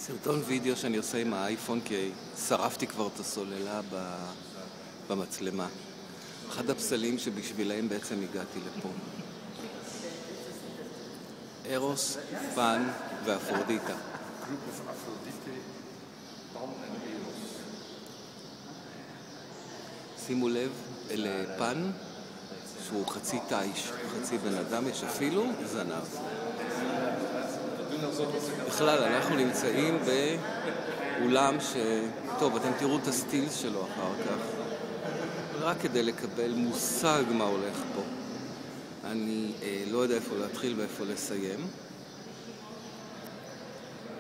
סרטון וידאו שאני עושה עם האייפון כי שרפתי כבר את הסוללה במצלמה. אחד הפסלים שבשבילהם בעצם הגעתי לפה. ארוס, פן ואפרודיטה. שימו לב, אלה פן שהוא חצי תיש, חצי בן אדם, יש אפילו זנב. בכלל, אנחנו נמצאים באולם טוב, אתם תראו את הסטילס שלו אחר כך. רק כדי לקבל מושג מה הולך פה. אני לא יודע איפה להתחיל ואיפה לסיים.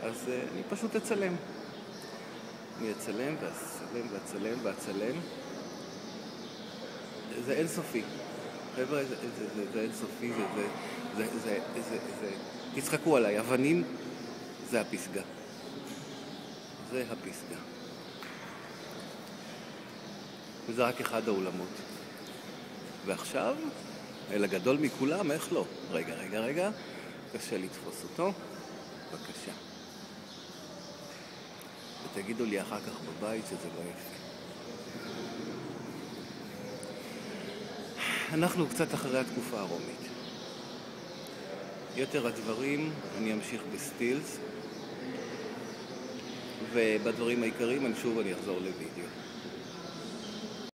אז אני פשוט אצלם. אני אצלם ואצלם ואצלם ואצלם. זה אינסופי. חבר'ה, זה אינסופי, זה תצחקו עליי, אבנים זה הפסגה. זה הפסגה. וזה רק אחד האולמות. ועכשיו, אל הגדול מכולם, איך לא? רגע. קשה לתפוס אותו. בבקשה. ותגידו לי אחר כך בבית שזה לא יפה. אנחנו קצת אחרי התקופה הרומית. יותר הדברים אני אמשיך בסטילס, ובדברים העיקריים אני אחזור לוידאו.